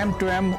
M2M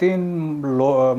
3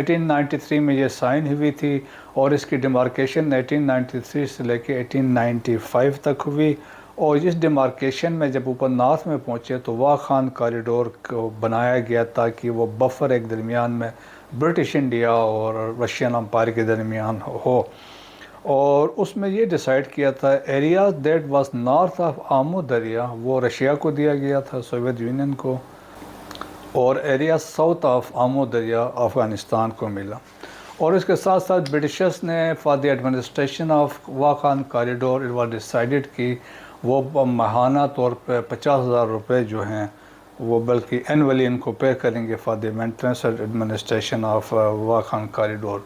1893 میں یہ sign ہوئی تھی اور اس کی ڈیمارکیشن 1893 سے لے کے 1895 تک ہوئی، اور اس ڈیمارکیشن میں جب اوپر نارتھ میں پہنچے تو واغ خان کاریڈور کو بنایا گیا تاکہ وہ بفر ایک درمیان میں برٹش انڈیا اور رشین امپائر کے درمیان ہو، اور اس میں یہ ڈیسائیڈ کیا تھا area that was north of Amu Darya وہ رشیا کو دیا گیا تھا، سوویت یونین کو، اور ایریا ساؤتھ آف آمو دریا افغانستان کو ملا۔ اور اس کے ساتھ ساتھ برٹشرز نے for the administration of Wakhan corridor it was decided کہ وہ ماہانہ طور پہ 50,000 روپے جو ہیں وہ بلکہ اینولی ان کو پے کریں گے for the maintenance and administration of Wakhan corridor.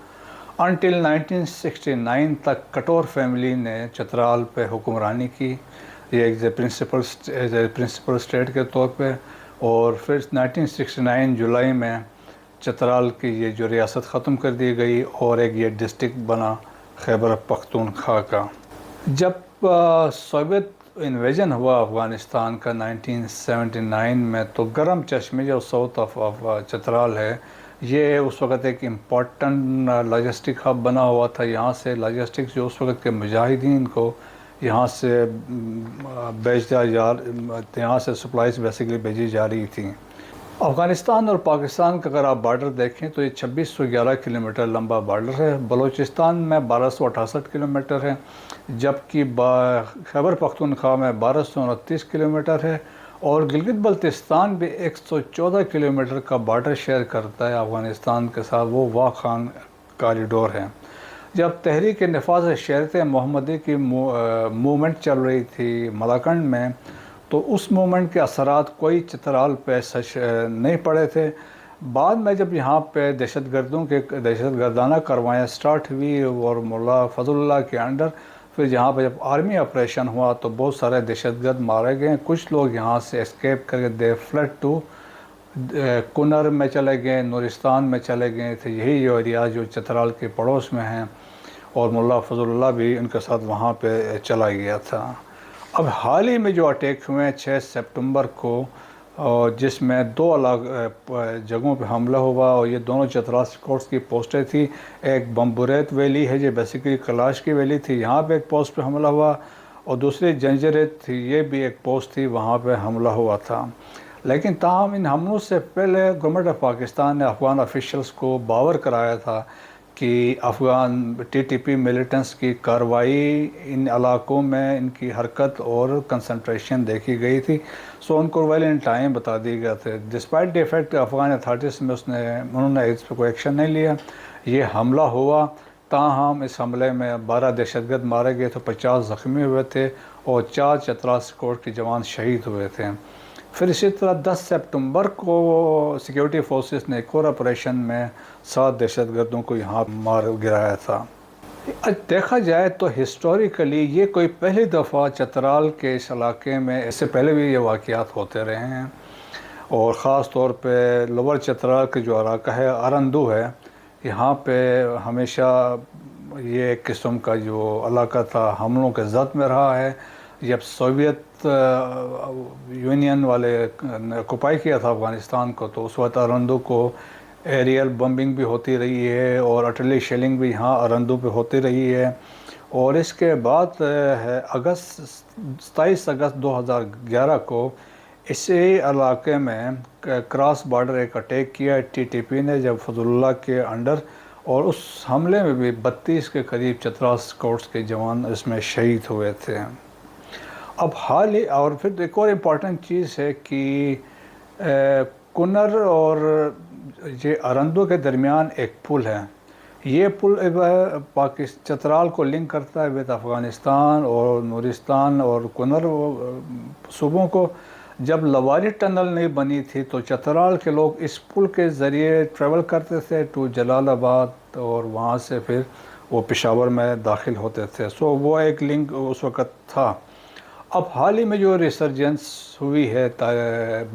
Until 1969 تک کٹور فیملی نے چترال پہ حکمرانی کی، یہ ایک پرنسپل اسٹیٹ کے طور پہ، اور پھر 1969 جولائی میں چترال کی یہ جو ریاست ختم کر دی گئی اور ایک یہ ڈسٹرکٹ بنا خیبر پختونخوا کا۔ جب سوویت انویژن ہوا افغانستان کا 1979 میں تو گرم چشمے جو ساؤتھ آف چترال ہے یہ اس وقت ایک امپورٹنٹ لاجسٹک ہب بنا ہوا تھا۔ یہاں سے لاجسٹکس جو اس وقت کے مجاہدین کو یہاں سے یہاں سے سپلائز بیسیکلی بھیجی جا رہی تھیں۔ افغانستان اور پاکستان کا اگر آپ بارڈر دیکھیں تو یہ 2611 کلومیٹر لمبا بارڈر ہے، بلوچستان میں 1268 کلومیٹر ہے، جبکہ خیبر پختونخوا میں 1229 کلومیٹر ہے، اور گلگت بلتستان بھی 114 کلومیٹر کا بارڈر شیئر کرتا ہے افغانستان کے ساتھ، وہ واغ خان کاریڈور ہے۔ جب تحریک نفاذ شریعت محمدی کی موومنٹ چل رہی تھی ملاکنڈ میں تو اس موومنٹ کے اثرات کوئی چترال پہ نہیں پڑے تھے۔ بعد میں جب یہاں پہ دہشت گردانہ کاروائیاں سٹارٹ ہوئی اور مولا فضل اللہ کے انڈر، پھر یہاں پہ جب آرمی آپریشن ہوا تو بہت سارے دہشت گرد مارے گئے، کچھ لوگ یہاں سے اسکیپ کر کے دے فلڈ ٹو کنر میں چلے گئے، نورستان میں چلے گئے تھے، یہی ایریا جو چترال کے پڑوس میں ہیں، اور مولا فضل اللہ بھی ان کے ساتھ وہاں پہ چلا گیا تھا۔ اب حال ہی میں جو اٹیک ہوئے ہیں 6 سپتمبر کو، جس میں 2 الگ جگہوں پہ حملہ ہوا، اور یہ دونوں چترال اسکواڈس کی پوسٹیں تھیں، ایک بمبوریت ویلی ہے جو بیسیکلی کلاش کی ویلی تھی، یہاں پہ ایک پوسٹ پہ حملہ ہوا، اور دوسری جنجریت تھی، یہ بھی ایک پوسٹ تھی، وہاں پہ حملہ ہوا تھا۔ لیکن تاہم ان حملوں سے پہلے گورنمنٹ آف پاکستان نے افغان آفیشلز کو باور کرایا تھا کہ Afghan T T P militants کی کارروائی ان علاقوں میں ان کی حرکت اور کنسنٹریشن دیکھی گئی تھی، سو ان کو ویل ان ٹائم بتا دیے گئے تھے۔ Despite the fact Afghan authorities میں انہوں نے اس پہ کوئی ایکشن نہیں لیا، یہ حملہ ہوا، تاہم اس حملے میں 12 دہشت گرد مارے گئے تھے، 50 زخمی ہوئے تھے، اور 4 چترال اسکواڈ کے جوان شہید ہوئے تھے۔ پھر اسی طرح 10 سپتمبر کو سیکیورٹی فورسز نے ایک اور آپریشن میں 7 دہشت گردوں کو یہاں مار گرایا تھا۔ دیکھا جائے تو ہسٹوریکلی یہ کوئی پہلی دفعہ چترال کے اس علاقے میں، اس سے پہلے بھی یہ واقعات ہوتے رہے ہیں، اور خاص طور پہ لوور چترال کے جو علاقہ ہے ارندو ہے، یہاں پہ ہمیشہ یہ ایک قسم کا جو علاقہ تھا حملوں کے زد میں رہا ہے۔ جب سوویت یونین والے آکوپائی کیا تھا افغانستان کو تو اس وقت ارندو کو ایریل بمبنگ بھی ہوتی رہی ہے، اور اٹلی شیلنگ بھی یہاں ارندو پہ ہوتی رہی ہے، اور اس کے بعد ہے 27 اگست 2011 کو اسی علاقے میں کراس بارڈر ایک اٹیک کیا ٹی ٹی پی نے جب فضل اللہ کے انڈر، اور اس حملے میں بھی 32 کے قریب چترال اسکواڈس کے جوان اس میں شہید ہوئے تھے۔ اب حال ہی، اور پھر ایک اور امپورٹنٹ چیز ہے کہ کنر اور یہ ارندو کے درمیان ایک پل ہے، یہ پل چترال کو لنک کرتا ہے ود افغانستان اور نورستان اور کنر صوبوں کو۔ جب لواری ٹنل نہیں بنی تھی تو چترال کے لوگ اس پل کے ذریعے ٹریول کرتے تھے ٹو جلال آباد، اور وہاں سے پھر وہ پشاور میں داخل ہوتے تھے، سو وہ ایک لنک اس وقت تھا۔ اب حال ہی میں جو ریسرجنس ہوئی ہے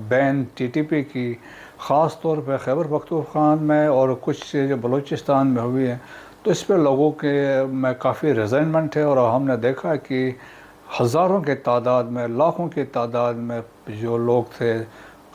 بین ٹی ٹی پی کی، خاص طور پہ خیبر پختونخوا میں اور کچھ جو بلوچستان میں ہوئی ہے، تو اس پہ لوگوں کے میں کافی ریزنٹمنٹ ہے، اور ہم نے دیکھا کہ ہزاروں کے تعداد میں، لاکھوں کی تعداد میں جو لوگ تھے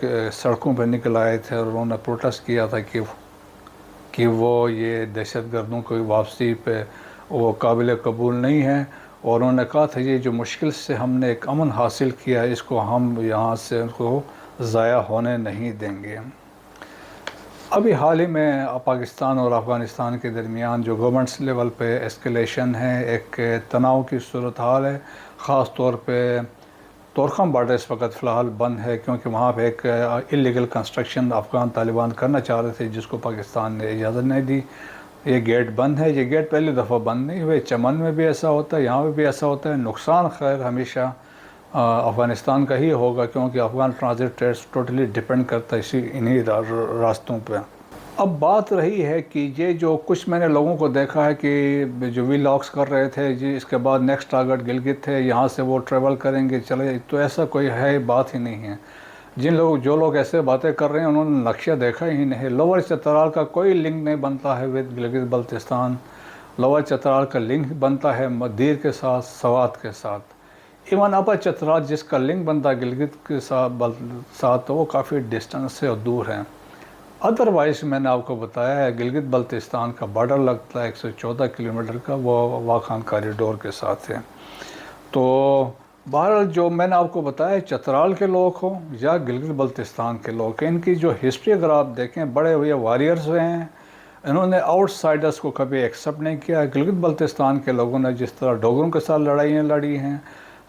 کے سڑکوں پہ نکل آئے تھے اور انہوں نے پروٹیسٹ کیا تھا کہ وہ یہ دہشت گردوں کی واپسی پہ وہ قابل قبول نہیں ہے، اور انہوں نے کہا تھا یہ جو مشکل سے ہم نے ایک امن حاصل کیا ہے اس کو ہم یہاں سے ان کو ضائع ہونے نہیں دیں گے۔ ابھی حال ہی میں پاکستان اور افغانستان کے درمیان جو گورنمنٹس لیول پہ اسکیلیشن ہے، ایک تناؤ کی صورتحال ہے، خاص طور پہ طورخم بارڈر اس وقت فی الحال بند ہے، کیونکہ وہاں پہ ایک انلیگل کنسٹرکشن افغان طالبان کرنا چاہ رہے تھے جس کو پاکستان نے اجازت نہیں دی۔ یہ گیٹ بند ہے، یہ گیٹ پہلی دفعہ بند نہیں ہوئے، چمن میں بھی ایسا ہوتا ہے، یہاں پہ بھی ایسا ہوتا ہے۔ نقصان خیر ہمیشہ افغانستان کا ہی ہوگا، کیونکہ Afghan transit traits totally depend کرتا ہے انہی راستوں پہ۔ اب بات رہی ہے کہ یہ جو کچھ میں نے لوگوں کو دیکھا ہے کہ جو وی لاگس کر رہے تھے جی اس کے بعد نیکسٹ ٹارگٹ گلگت ہے، یہاں سے وہ ٹریول کریں گے چلے، تو ایسا کوئی ہے بات ہی نہیں ہے۔ جو لوگ ایسے باتیں کر رہے ہیں انہوں نے نقشہ دیکھا ہی نہیں ہے۔ لوور چترال کا کوئی لنک نہیں بنتا ہے ود گلگت بلتستان، لوور چترال کا لنک بنتا ہے مدیر کے ساتھ، سوات کے ساتھ۔ ایون اپر چترال جس کا لنک بنتا ہے گلگت کے ساتھ تو وہ کافی ڈسٹنس سے اور دور ہیں۔ ادروائز میں نے آپ کو بتایا ہے گلگت بلتستان کا بارڈر لگتا ہے 114 کلومیٹر کا، وہ واخان کوریڈور کے ساتھ ہے۔ تو بہرحال جو میں نے آپ کو بتایا چترال کے لوگ ہوں یا گلگت بلتستان کے لوگ، ان کی جو ہسٹری اگر آپ دیکھیں بڑے ہوئے وارئرز ہوئے ہیں، انہوں نے آؤٹ سائڈرز کو کبھی ایکسیپٹ نہیں کیا۔ گلگت بلتستان کے لوگوں نے جس طرح ڈوگروں کے ساتھ لڑائیاں لڑی ہیں،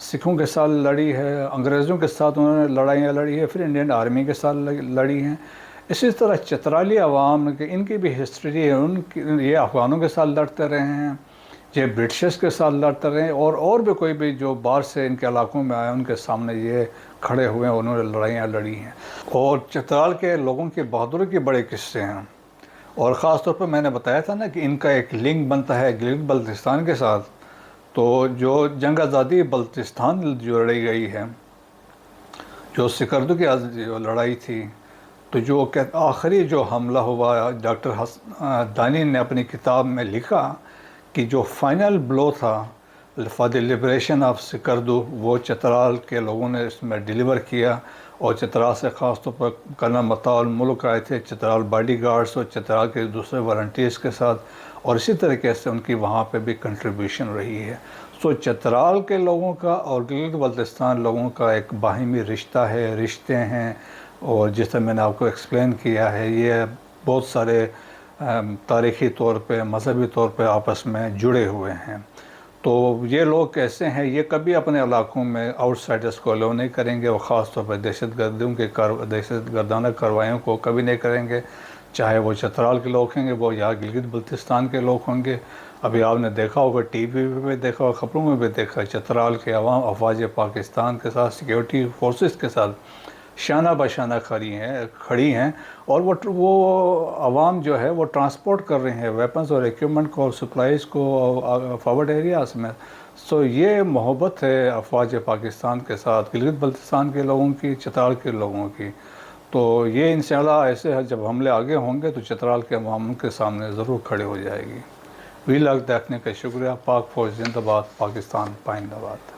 سکھوں کے ساتھ لڑی ہے، انگریزوں کے ساتھ انہوں نے لڑائیاں لڑی ہے، پھر انڈین آرمی کے ساتھ لڑی ہیں، اسی طرح چترالی عوام ان کی بھی ہسٹری ہے، یہ افغانوں کے ساتھ لڑتے رہے ہیں، یہ برٹشرز کے ساتھ لڑتے رہے ہیں، اور بھی کوئی بھی جو باہر سے ان کے علاقوں میں آئے ان کے سامنے یہ کھڑے ہوئے ہیں، انہوں نے لڑائیاں لڑی ہیں۔ اور چترال کے لوگوں کی بہادری کے بڑے قصے ہیں، اور خاص طور پر میں نے بتایا تھا نا کہ ان کا ایک لنک بنتا ہے گلگت بلتستان کے ساتھ۔ تو جو جنگ آزادی بلتستان جو لڑی گئی ہے، جو سکردو کی جو لڑائی تھی، تو جو آخری جو حملہ ہوا، ڈاکٹر دانی نے اپنی کتاب میں لکھا کہ جو فائنل بلو تھا for the liberation of Skardu, وہ چترال کے لوگوں نے اس میں ڈیلیور کیا، اور چترال سے خاص طور پر کرنل مطاع الملک آئے تھے، چترال باڈی گارڈز اور چترال کے دوسرے والنٹیئرز کے ساتھ، اور اسی طریقے سے ان کی وہاں پہ بھی کنٹریبیوشن رہی ہے۔ سو چترال کے لوگوں کا اور گلگت بلتستان لوگوں کا ایک باہمی رشتہ ہے، رشتے ہیں، اور جس طرح میں نے آپ کو ایکسپلین کیا ہے یہ بہت سارے تاریخی طور پہ، مذہبی طور پہ آپس میں جڑے ہوئے ہیں۔ تو یہ لوگ کیسے ہیں، یہ کبھی اپنے علاقوں میں آؤٹ سائڈرز کو الاؤ نہیں کریں گے، اور خاص طور پہ دہشت گردانہ کارروائیوں کو کبھی نہیں کریں گے، چاہے وہ چترال کے لوگ ہوں گے، وہ یا گلگت بلتستان کے لوگ ہوں گے۔ ابھی آپ نے دیکھا ہوگا ٹی وی پہ بھی دیکھا ہوگا، خبروں میں بھی دیکھا، چترال کے عوام افواج پاکستان کے ساتھ، سیکیورٹی فورسز کے ساتھ شانہ بشانہ کھڑی ہیں، اور وہ عوام جو ہے وہ ٹرانسپورٹ کر رہے ہیں ویپنز اور ایکوپمنٹ کو اور سپلائیز کو فارورڈ ایریاز میں۔ سو یہ محبت ہے افواج پاکستان کے ساتھ گلگت بلتستان کے لوگوں کی، چترال کے لوگوں کی۔ تو یہ انشاءاللہ ایسے جب حملے آگے ہوں گے تو چترال کے عوام کے سامنے ضرور کھڑے ہو جائے گی۔ وی لاگ دیکھنے کا شکریہ۔ پاک فوج زندہ باد، پاکستان پائندہ باد۔